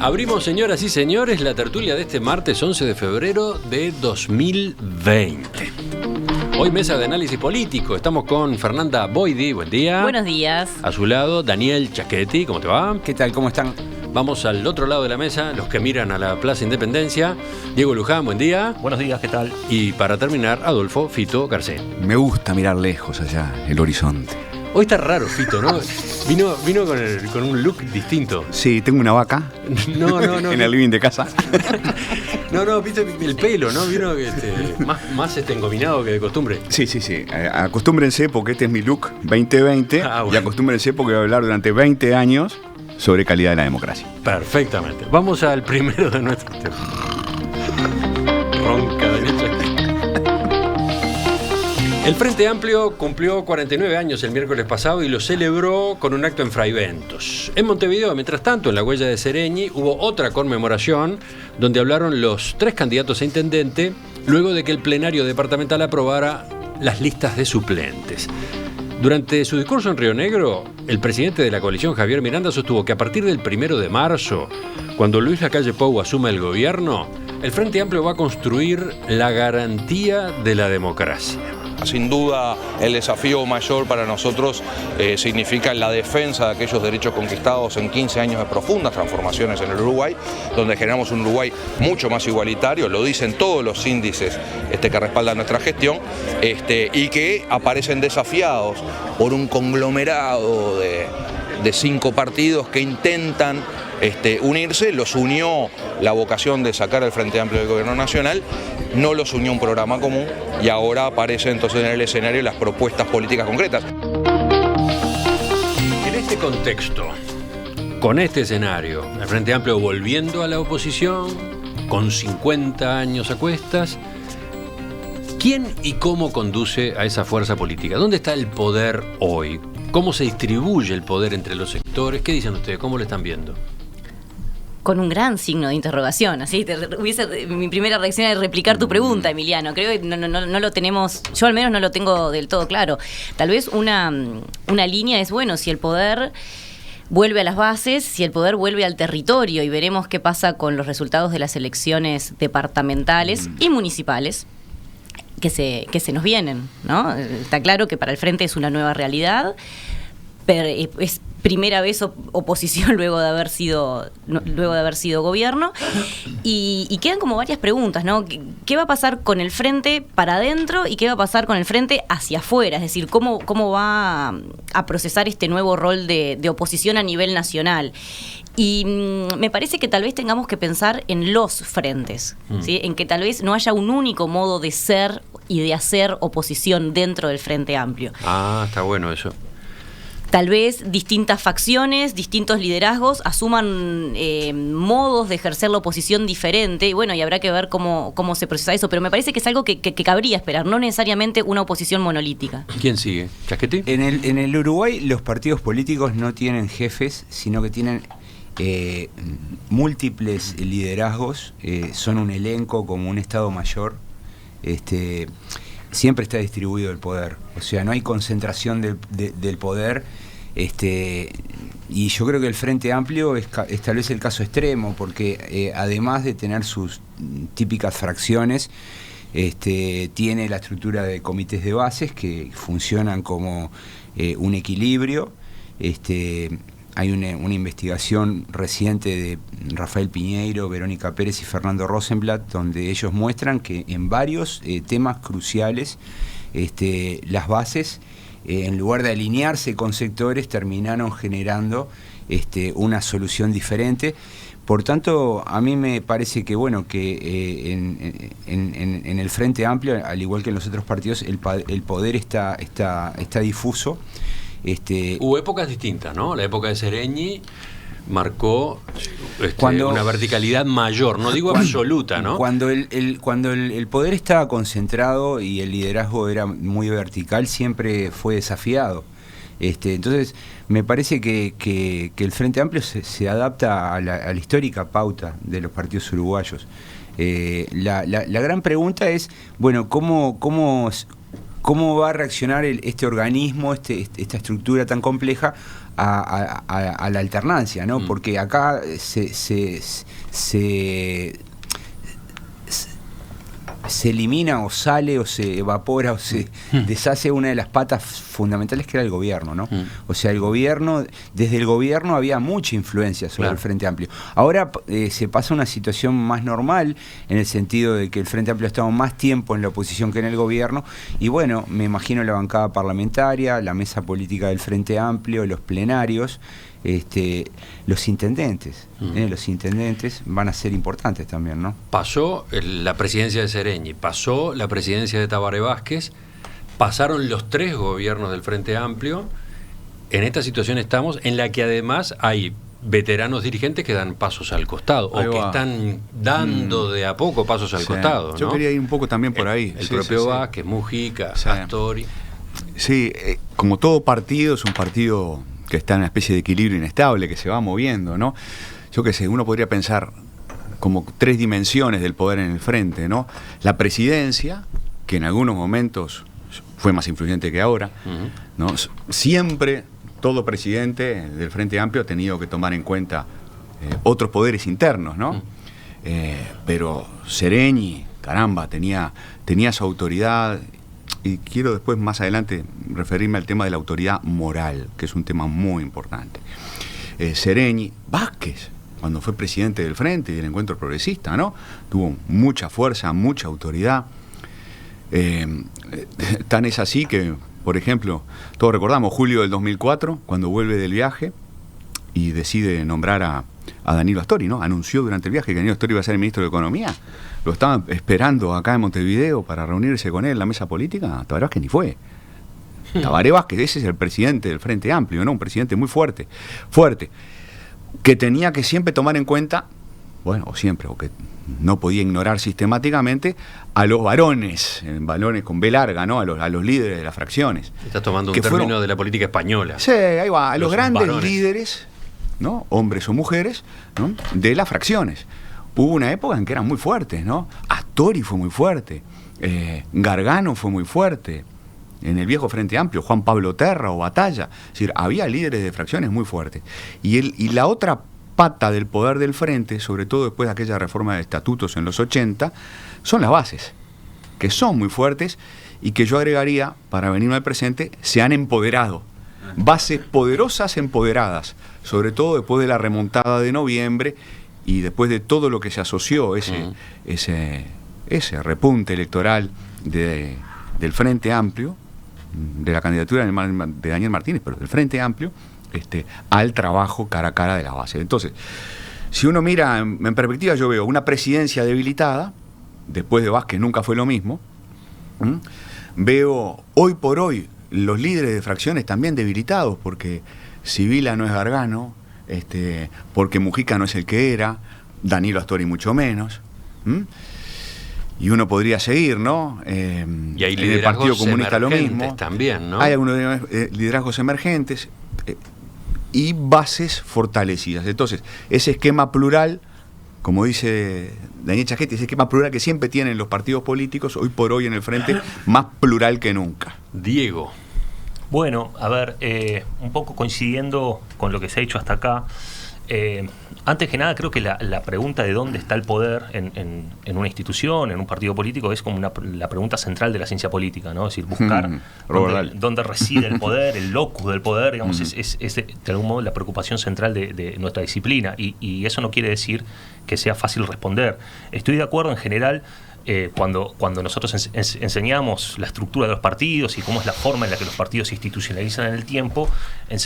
Abrimos, señoras y señores, la tertulia de este martes 11 de febrero de 2020. Hoy mesa de análisis político. Estamos con Fernanda Boidi, buen día. Buenos días. A su lado, Daniel Chaschetti, ¿cómo te va? ¿Qué tal? ¿Cómo están? Vamos al otro lado de la mesa, los que miran a la Plaza Independencia. Diego Luján, buen día. Buenos días, ¿qué tal? Y para terminar, Adolfo Fito Garcés. Me gusta mirar lejos allá, el horizonte. Hoy está raro Fito, ¿no? Vino con un look distinto. Sí, tengo una vaca. No. En el living de casa. No, viste el pelo, ¿no? Vino más engominado que de costumbre. Sí. Acostúmbrense porque este es mi look 2020. Bueno. Y acostúmbrense porque voy a hablar durante 20 años sobre calidad de la democracia. Perfectamente. Vamos al primero de nuestros temas. Ronca Daniel Chaschetti. El Frente Amplio cumplió 49 años el miércoles pasado y lo celebró con un acto en Fraiventos. En Montevideo, mientras tanto, en la huella de Sereñi, hubo otra conmemoración donde hablaron los 3 candidatos a intendente luego de que el plenario departamental aprobara las listas de suplentes. Durante su discurso en Río Negro, el presidente de la coalición, Javier Miranda, sostuvo que a partir del 1 de marzo, cuando Luis Lacalle Pou asuma el gobierno, el Frente Amplio va a construir la garantía de la democracia. Sin duda, el desafío mayor para nosotros significa la defensa de aquellos derechos conquistados en 15 años de profundas transformaciones en el Uruguay, donde generamos un Uruguay mucho más igualitario, lo dicen todos los índices que respaldan nuestra gestión, y que aparecen desafiados por un conglomerado de 5 partidos que intentan unirse. Los unió la vocación de sacar al Frente Amplio del Gobierno Nacional, no los unió un programa común y ahora aparecen entonces en el escenario las propuestas políticas concretas. En este contexto, con este escenario, el Frente Amplio volviendo a la oposición, con 50 años a cuestas, ¿quién y cómo conduce a esa fuerza política? ¿Dónde está el poder hoy? ¿Cómo se distribuye el poder entre los sectores? ¿Qué dicen ustedes? ¿Cómo lo están viendo? Con un gran signo de interrogación, así mi primera reacción es replicar tu pregunta, Emiliano. Creo que no lo tenemos, yo al menos no lo tengo del todo claro. Tal vez una línea es, bueno, si el poder vuelve a las bases, si el poder vuelve al territorio, y veremos qué pasa con los resultados de las elecciones departamentales y municipales que se nos vienen, ¿no? Está claro que para el Frente es una nueva realidad, pero es primera vez oposición luego de haber sido gobierno, y quedan como varias preguntas, ¿no? ¿Qué va a pasar con el Frente para adentro y qué va a pasar con el Frente hacia afuera? Es decir, ¿cómo va a procesar este nuevo rol de oposición a nivel nacional? Y me parece que tal vez tengamos que pensar en los frentes, ¿sí? En que tal vez no haya un único modo de ser y de hacer oposición dentro del Frente Amplio. Está bueno eso. Tal vez distintas facciones, distintos liderazgos asuman modos de ejercer la oposición diferente, y bueno, y habrá que ver cómo se procesa eso, pero me parece que es algo que cabría esperar, no necesariamente una oposición monolítica. ¿Quién sigue? ¿Chaschetti? En el Uruguay los partidos políticos no tienen jefes, sino que tienen múltiples liderazgos, son un elenco como un Estado Mayor. Siempre está distribuido el poder, o sea, no hay concentración del poder, y yo creo que el Frente Amplio es tal vez el caso extremo, porque además de tener sus típicas fracciones, tiene la estructura de comités de bases que funcionan como un equilibrio. Hay una investigación reciente de Rafael Piñeiro, Verónica Pérez y Fernando Rosenblatt, donde ellos muestran que en varios temas cruciales las bases, en lugar de alinearse con sectores, terminaron generando una solución diferente. Por tanto, a mí me parece que en el Frente Amplio, al igual que en los otros partidos, el poder está difuso. Hubo épocas distintas, ¿no? La época de Sereñi marcó una verticalidad mayor, no digo absoluta, ¿no? Cuando el poder estaba concentrado y el liderazgo era muy vertical, siempre fue desafiado. Entonces, me parece que el Frente Amplio se adapta a la histórica pauta de los partidos uruguayos. La gran pregunta es, bueno, ¿cómo cómo va a reaccionar este organismo, esta estructura tan compleja a la alternancia, ¿no? Porque acá se elimina o sale o se evapora o se deshace una de las patas fundamentales, que era el gobierno, ¿no? O sea, desde el gobierno había mucha influencia sobre el Frente Amplio. Ahora se pasa a una situación más normal, en el sentido de que el Frente Amplio ha estado más tiempo en la oposición que en el gobierno, y bueno, me imagino la bancada parlamentaria, la mesa política del Frente Amplio, los plenarios, los intendentes. Los intendentes van a ser importantes también, ¿no? Pasó la presidencia de Sereñi, pasó la presidencia de Tabaré Vázquez, pasaron los 3 gobiernos del Frente Amplio. En esta situación estamos, en la que además hay veteranos dirigentes que dan pasos al costado, o que están dando de a poco pasos al costado, ¿no? Yo quería ir un poco también por ahí. El propio Vázquez, Mujica, Astori. Sí, como todo partido, es un partido que está en una especie de equilibrio inestable, que se va moviendo, ¿no? Yo qué sé, uno podría pensar como 3 dimensiones del poder en el frente, ¿no? La presidencia, que en algunos momentos fue más influyente que ahora, ¿no? Siempre todo presidente del Frente Amplio ha tenido que tomar en cuenta otros poderes internos, ¿no? Pero Sereñi, caramba, tenía su autoridad. Y quiero después, más adelante, referirme al tema de la autoridad moral, que es un tema muy importante. Sereñi, Vázquez, cuando fue presidente del Frente y del Encuentro Progresista, ¿no? Tuvo mucha fuerza, mucha autoridad. Tan es así que, por ejemplo, todos recordamos julio del 2004, cuando vuelve del viaje y decide nombrar a Danilo Astori, ¿no? Anunció durante el viaje que Danilo Astori iba a ser el ministro de Economía. Lo estaban esperando acá en Montevideo para reunirse con él en la mesa política. Tabaré Vázquez ni fue. Tabaré Vázquez, ese es el presidente del Frente Amplio, ¿no? Un presidente muy fuerte, que tenía que siempre tomar en cuenta, o que no podía ignorar sistemáticamente a los varones con B larga, ¿no? A los líderes de las fracciones. Estás tomando un término de la política española. Sí, ahí va, a los grandes varones. Líderes, ¿no? Hombres o mujeres, ¿no? De las fracciones. Hubo una época en que eran muy fuertes, ¿no? Astori fue muy fuerte, Gargano fue muy fuerte, en el viejo Frente Amplio, Juan Pablo Terra o Batalla. Es decir, había líderes de fracciones muy fuertes. Y la otra pata del poder del Frente, sobre todo después de aquella reforma de estatutos en los 80, son las bases, que son muy fuertes y que yo agregaría, para venirme al presente, se han empoderado. Bases poderosas empoderadas, sobre todo después de la remontada de noviembre y después de todo lo que se asoció, ese repunte electoral del Frente Amplio, de la candidatura de Daniel Martínez, pero del Frente Amplio, al trabajo cara a cara de la base. Entonces, si uno mira en perspectiva, yo veo una presidencia debilitada, después de Vázquez nunca fue lo mismo. Veo hoy por hoy los líderes de fracciones también debilitados, porque Sibila no es Gargano, porque Mujica no es el que era, Danilo Astori mucho menos. Y uno podría seguir, ¿no? Y hay en el Partido Comunista lo mismo. También, ¿no? Hay algunos liderazgos emergentes y bases fortalecidas. Entonces, ese esquema plural, como dice Daniel Chaquetti, ese esquema plural que siempre tienen los partidos políticos, hoy por hoy en el Frente, más plural que nunca. Diego. Bueno, a ver, un poco coincidiendo con lo que se ha dicho hasta acá, antes que nada creo que la pregunta de dónde está el poder en una institución, en un partido político, es como la pregunta central de la ciencia política, ¿no? Es decir, buscar dónde reside el poder, el locus del poder, digamos, es de algún modo la preocupación central de nuestra disciplina, y eso no quiere decir que sea fácil responder. Estoy de acuerdo en general. Cuando nosotros enseñamos la estructura de los partidos y cómo es la forma en la que los partidos se institucionalizan en el tiempo,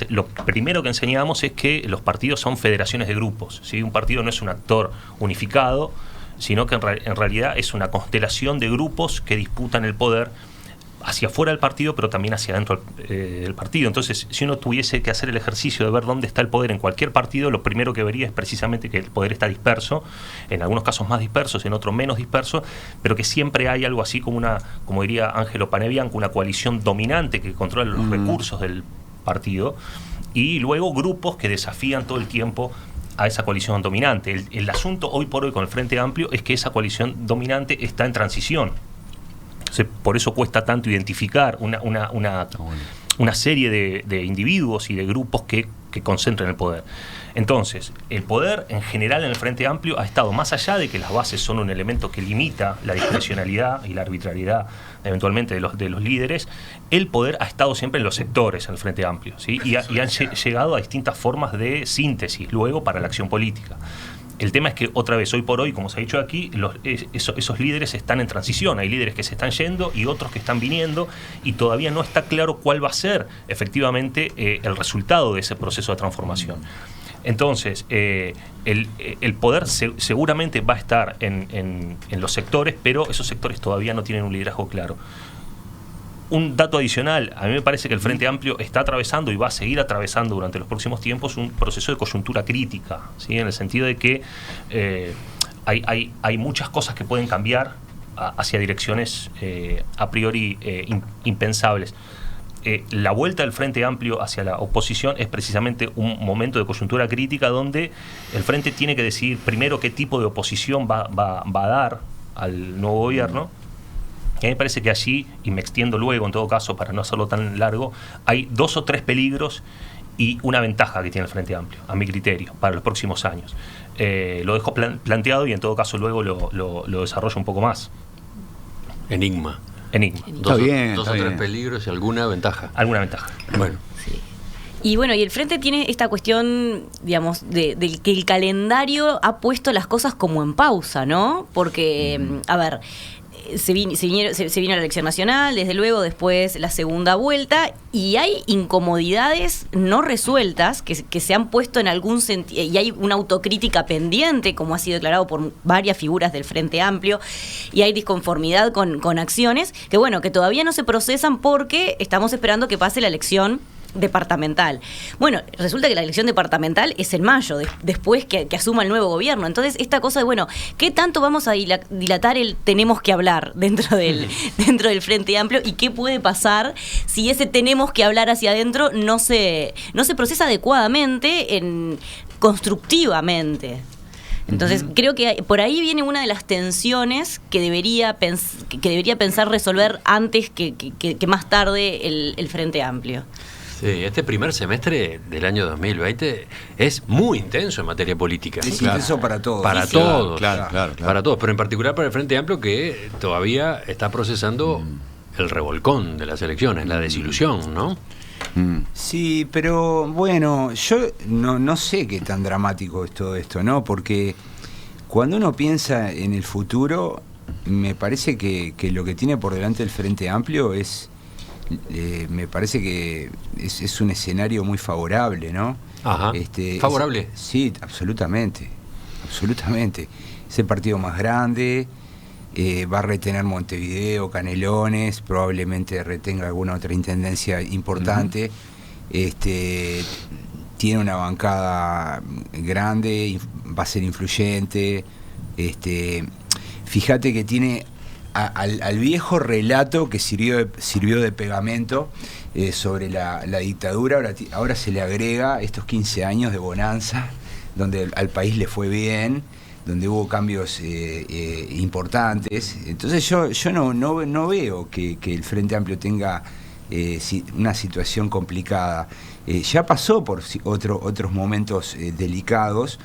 lo primero que enseñamos es que los partidos son federaciones de grupos, ¿sí? Un partido no es un actor unificado, sino que en realidad es una constelación de grupos que disputan el poder hacia afuera del partido, pero también hacia adentro del partido. Entonces, si uno tuviese que hacer el ejercicio de ver dónde está el poder en cualquier partido, lo primero que vería es precisamente que el poder está disperso, en algunos casos más dispersos, en otros menos dispersos, pero que siempre hay algo así como como diría Ángelo Panebianco, una coalición dominante que controla los recursos del partido, y luego grupos que desafían todo el tiempo a esa coalición dominante. El asunto hoy por hoy con el Frente Amplio es que esa coalición dominante está en transición. por eso cuesta tanto identificar una serie de individuos y de grupos que concentran el poder. Entonces, el poder en general en el Frente Amplio ha estado más allá de que las bases son un elemento que limita la discrecionalidad y la arbitrariedad eventualmente de los líderes. El poder ha estado siempre en los sectores en el Frente Amplio, ¿sí? y han llegado a distintas formas de síntesis luego para la acción política. El tema es que, otra vez, hoy por hoy, como se ha dicho aquí, esos líderes están en transición. Hay líderes que se están yendo y otros que están viniendo, y todavía no está claro cuál va a ser efectivamente el resultado de ese proceso de transformación. Entonces, el poder seguramente va a estar en los sectores, pero esos sectores todavía no tienen un liderazgo claro. Un dato adicional, a mí me parece que el Frente Amplio está atravesando y va a seguir atravesando durante los próximos tiempos un proceso de coyuntura crítica, ¿sí? En el sentido de que hay muchas cosas que pueden cambiar hacia direcciones a priori impensables. La vuelta del Frente Amplio hacia la oposición es precisamente un momento de coyuntura crítica donde el Frente tiene que decidir primero qué tipo de oposición va a dar al nuevo gobierno. A mí me parece que allí, y me extiendo luego en todo caso para no hacerlo tan largo, hay 2 o 3 peligros y una ventaja que tiene el Frente Amplio, a mi criterio, para los próximos años. Lo dejo planteado y en todo caso luego lo desarrollo un poco más. Enigma. Está bien, Dos o tres peligros y alguna ventaja. Alguna ventaja. Bueno. Sí. Y bueno, y el Frente tiene esta cuestión, digamos, de que el calendario ha puesto las cosas como en pausa, ¿no? Porque, a ver, se vino la elección nacional, desde luego, después la segunda vuelta, y hay incomodidades no resueltas que se han puesto en algún sentido, y hay una autocrítica pendiente, como ha sido declarado por varias figuras del Frente Amplio, y hay disconformidad con acciones que, bueno, que todavía no se procesan porque estamos esperando que pase la elección departamental. Bueno, resulta que la elección departamental es en mayo, después que asuma el nuevo gobierno. Entonces, esta cosa de, bueno, ¿qué tanto vamos a dilatar el tenemos que hablar dentro del Frente Amplio? ¿Y qué puede pasar si ese tenemos que hablar hacia adentro no se procesa adecuadamente, constructivamente? Entonces, creo que por ahí viene una de las tensiones que debería pensar resolver antes que más tarde el Frente Amplio. Sí, este primer semestre del año 2020 es muy intenso en materia política. Es intenso para todos. Para todos. Claro. Para todos, pero en particular para el Frente Amplio, que todavía está procesando el revolcón de las elecciones, la desilusión, ¿no? Sí, pero bueno, yo no sé qué tan dramático es todo esto, ¿no? Porque cuando uno piensa en el futuro, me parece que lo que tiene por delante el Frente Amplio me parece que es un escenario muy favorable, ¿no? Ajá. ¿Favorable? Sí, absolutamente. Es el partido más grande, va a retener Montevideo, Canelones, probablemente retenga alguna otra intendencia importante. Tiene una bancada grande, va a ser influyente. Fíjate que tiene al viejo relato que sirvió de pegamento sobre la dictadura, ahora se le agrega estos 15 años de bonanza, donde al país le fue bien, donde hubo cambios importantes. Entonces yo no veo que el Frente Amplio tenga una situación complicada. Ya pasó por otros momentos delicados,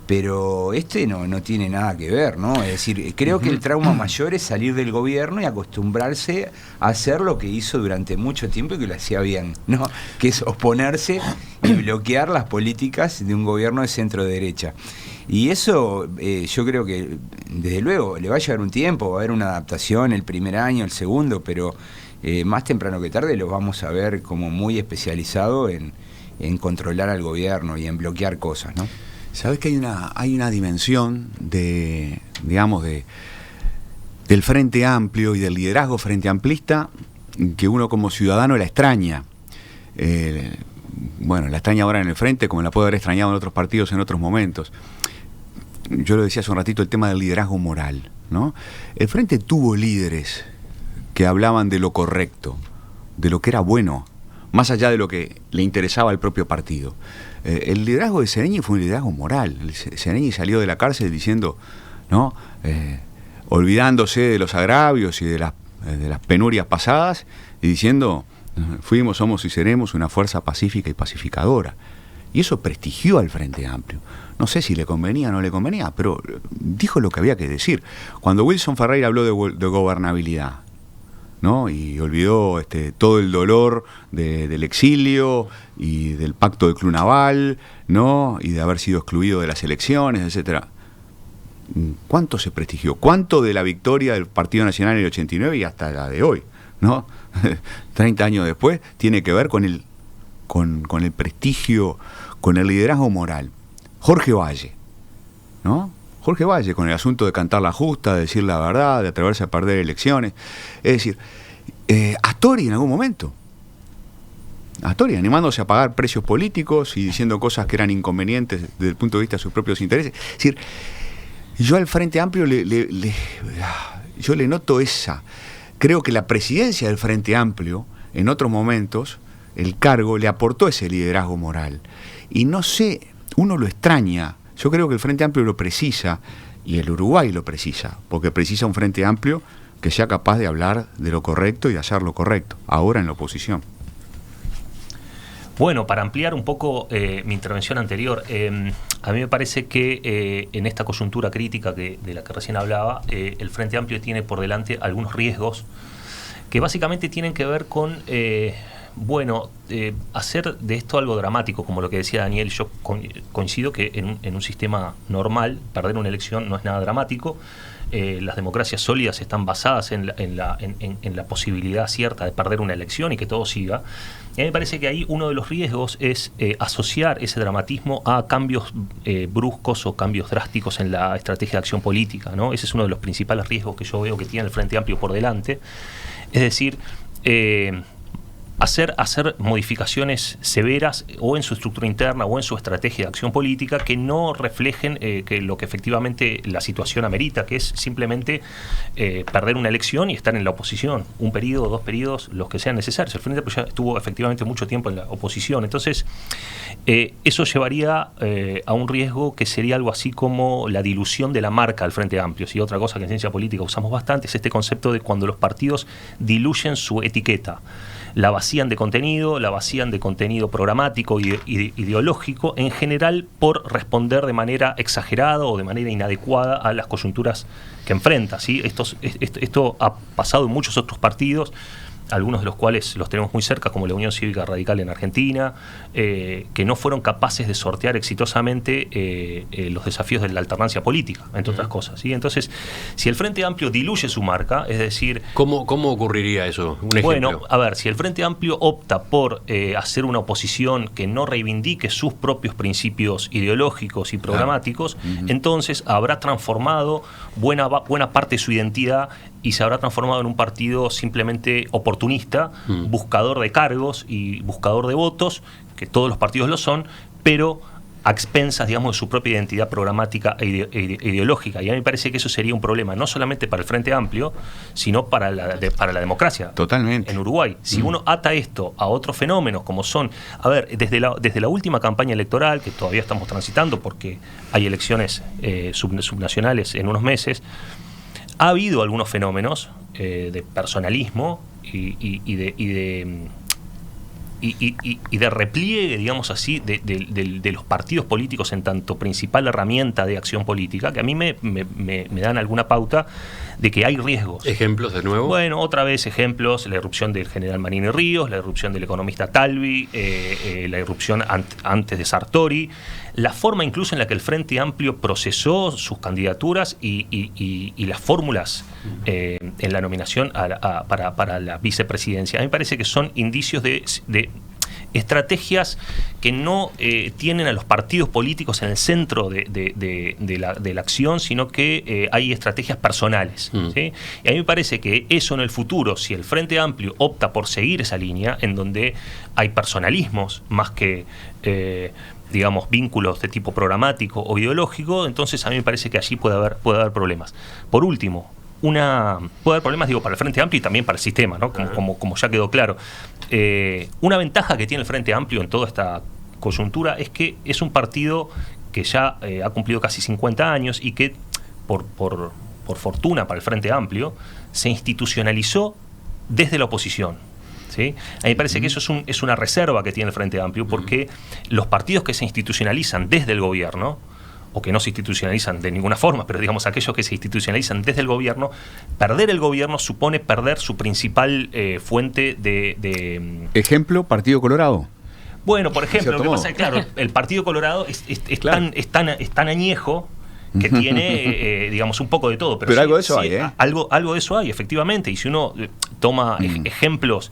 pero no tiene nada que ver, ¿no? Es decir, creo que el trauma mayor es salir del gobierno y acostumbrarse a hacer lo que hizo durante mucho tiempo y que lo hacía bien, ¿no? Que es oponerse y bloquear las políticas de un gobierno de centro derecha. Y eso yo creo que, desde luego, le va a llevar un tiempo, va a haber una adaptación el primer año, el segundo, pero más temprano que tarde lo vamos a ver como muy especializado en controlar al gobierno y en bloquear cosas, ¿no? Sabes que hay una dimensión del Frente Amplio y del liderazgo frente amplista que uno como ciudadano la extraña. La extraña ahora en el Frente, como la puede haber extrañado en otros partidos en otros momentos. Yo lo decía hace un ratito, el tema del liderazgo moral, ¿no? El Frente tuvo líderes que hablaban de lo correcto, de lo que era bueno, más allá de lo que le interesaba al propio partido. El liderazgo de Seregni fue un liderazgo moral. Seregni salió de la cárcel diciendo, ¿no? Olvidándose de los agravios y de las de las penurias pasadas y diciendo, fuimos, somos y seremos una fuerza pacífica y pacificadora. Y eso prestigió al Frente Amplio. No sé si le convenía o no le convenía, pero dijo lo que había que decir. Cuando Wilson Ferreira habló de gobernabilidad, ¿no? Y olvidó todo el dolor del exilio y del pacto del Club Naval, ¿no? Y de haber sido excluido de las elecciones, etcétera. ¿Cuánto se prestigió? ¿Cuánto de la victoria del Partido Nacional en el 89 y hasta la de hoy, ¿no? 30 años después, tiene que ver con el prestigio, con el liderazgo moral. Jorge Valle, ¿no? Jorge Valle, con el asunto de cantar la justa, de decir la verdad, de atreverse a perder elecciones. Es decir, Astori en algún momento. Astori animándose a pagar precios políticos y diciendo cosas que eran inconvenientes desde el punto de vista de sus propios intereses. Es decir, yo al Frente Amplio yo le noto esa. Creo que la presidencia del Frente Amplio, en otros momentos, el cargo le aportó ese liderazgo moral. Y no sé, uno lo extraña. Yo creo que el Frente Amplio lo precisa, y el Uruguay lo precisa, porque precisa un Frente Amplio que sea capaz de hablar de lo correcto y de hacer lo correcto, ahora en la oposición. Bueno, para ampliar un poco mi intervención anterior, a mí me parece que en esta coyuntura crítica de la que recién hablaba, el Frente Amplio tiene por delante algunos riesgos que básicamente tienen que ver con, hacer de esto algo dramático, como lo que decía Daniel. Yo coincido que en un sistema normal, perder una elección no es nada dramático. Las democracias sólidas están basadas en la posibilidad cierta de perder una elección y que todo siga. Y a mí me parece que ahí uno de los riesgos es asociar ese dramatismo a cambios bruscos o cambios drásticos en la estrategia de acción política, ¿no? Ese es uno de los principales riesgos que yo veo que tiene el Frente Amplio por delante. Es decir, hacer modificaciones severas o en su estructura interna o en su estrategia de acción política que no reflejen que lo que efectivamente la situación amerita, que es simplemente perder una elección y estar en la oposición, un periodo, 2 periodos, los que sean necesarios. El Frente Amplio ya estuvo efectivamente mucho tiempo en la oposición, entonces eso llevaría a un riesgo que sería algo así como la dilución de la marca del Frente Amplio. Y otra cosa que en ciencia política usamos bastante es este concepto de cuando los partidos diluyen su etiqueta. La vacían de contenido programático y ideológico, en general por responder de manera exagerada o de manera inadecuada a las coyunturas que enfrenta, ¿sí? Esto ha pasado en muchos otros partidos, algunos de los cuales los tenemos muy cerca, como la Unión Cívica Radical en Argentina, que no fueron capaces de sortear exitosamente los desafíos de la alternancia política, entre otras cosas, ¿sí? Entonces, si el Frente Amplio diluye su marca, es decir... ¿Cómo ocurriría eso? Un ejemplo. Bueno, a ver, si el Frente Amplio opta por hacer una oposición que no reivindique sus propios principios ideológicos y programáticos, entonces habrá transformado buena parte de su identidad y se habrá transformado en un partido simplemente oportunista, buscador de cargos y buscador de votos, que todos los partidos lo son, pero a expensas, digamos, de su propia identidad programática e ideológica. Y a mí me parece que eso sería un problema, no solamente para el Frente Amplio, sino para la democracia. Totalmente. En Uruguay. Si uno ata esto a otros fenómenos, como son, a ver, desde la última campaña electoral, que todavía estamos transitando porque hay elecciones subnacionales en unos meses, ha habido algunos fenómenos de personalismo y de repliegue, digamos así, de los partidos políticos en tanto principal herramienta de acción política, que a mí me dan alguna pauta de que hay riesgos. ¿Ejemplos de nuevo? Bueno, otra vez ejemplos: la irrupción del general Manini Ríos, la irrupción del economista Talvi, la irrupción antes de Sartori, la forma incluso en la que el Frente Amplio procesó sus candidaturas y las fórmulas en la nominación para la vicepresidencia. A mí me parece que son indicios de estrategias que no tienen a los partidos políticos en el centro de la acción, sino que hay estrategias personales, ¿sí? Y a mí me parece que eso en el futuro, si el Frente Amplio opta por seguir esa línea, en donde hay personalismos más que digamos, vínculos de tipo programático o ideológico, entonces a mí me parece que allí puede haber problemas. Por último, puede haber problemas, digo, para el Frente Amplio y también para el sistema, ¿no? Como ya quedó claro. Una ventaja que tiene el Frente Amplio en toda esta coyuntura es que es un partido que ya ha cumplido casi 50 años y que por por fortuna para el Frente Amplio, se institucionalizó desde la oposición. ¿Sí? A mí me parece que eso es una reserva que tiene el Frente Amplio, porque los partidos que se institucionalizan desde el gobierno, o que no se institucionalizan de ninguna forma, pero digamos aquellos que se institucionalizan desde el gobierno, perder el gobierno supone perder su principal fuente de... Ejemplo, Partido Colorado. Bueno, por ejemplo, lo que pasa es que, claro, el Partido Colorado es Claro. tan añejo que tiene, digamos, un poco de todo. Pero algo de eso hay, ¿eh? Algo de eso hay, efectivamente. Y si uno toma ejemplos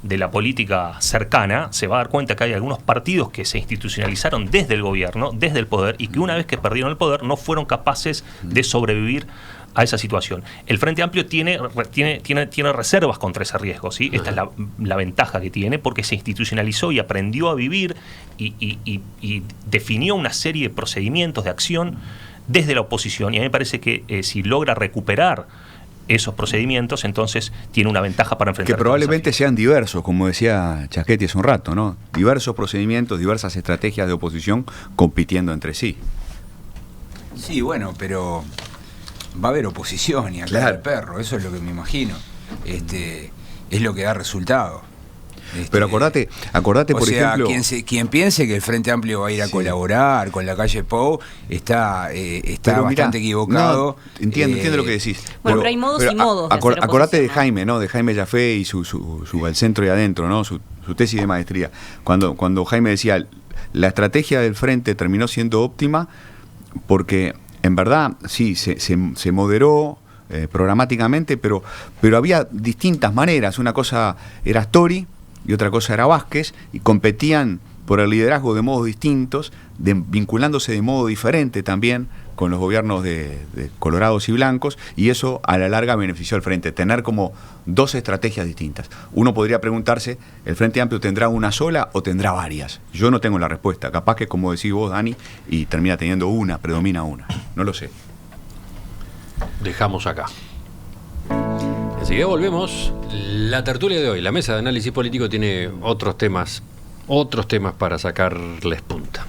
de la política cercana, se va a dar cuenta que hay algunos partidos que se institucionalizaron desde el gobierno, desde el poder, y que una vez que perdieron el poder no fueron capaces de sobrevivir a esa situación. El Frente Amplio tiene reservas contra ese riesgo, ¿sí? Esta es la ventaja que tiene, porque se institucionalizó y aprendió a vivir y definió una serie de procedimientos de acción desde la oposición, y a mí me parece que si logra recuperar esos procedimientos, entonces tiene una ventaja para enfrentar. Que probablemente sean diversos, como decía Chaquetti hace un rato, ¿no? Diversos procedimientos, diversas estrategias de oposición compitiendo entre sí. Sí, bueno, pero va a haber oposición y acá Claro. el perro, eso es lo que me imagino. Es lo que da resultado. Pero acordate por ejemplo... Quien piense que el Frente Amplio va a ir a colaborar con la calle Pou está Pero bastante mirá, equivocado. no, entiendo lo que decís. Bueno, pero hay modos y modos de hacer Acordate de oposición, ¿no? Jaime, ¿no? De Jaime Jaffe y su Al Centro y Adentro, ¿no? Su tesis de maestría. Cuando Jaime decía, la estrategia del Frente terminó siendo óptima porque, en verdad, sí, se moderó programáticamente, pero había distintas maneras. Una cosa era Astori y otra cosa era Vázquez, y competían por el liderazgo de modos distintos, vinculándose de modo diferente también con los gobiernos de colorados y blancos, y eso a la larga benefició al Frente, tener como dos estrategias distintas. Uno podría preguntarse, ¿el Frente Amplio tendrá una sola o tendrá varias? Yo no tengo la respuesta, capaz que como decís vos, Dani, y termina teniendo una, predomina una, no lo sé. Dejamos acá. Enseguida volvemos. La tertulia de hoy, la mesa de análisis político, tiene otros temas para sacarles punta.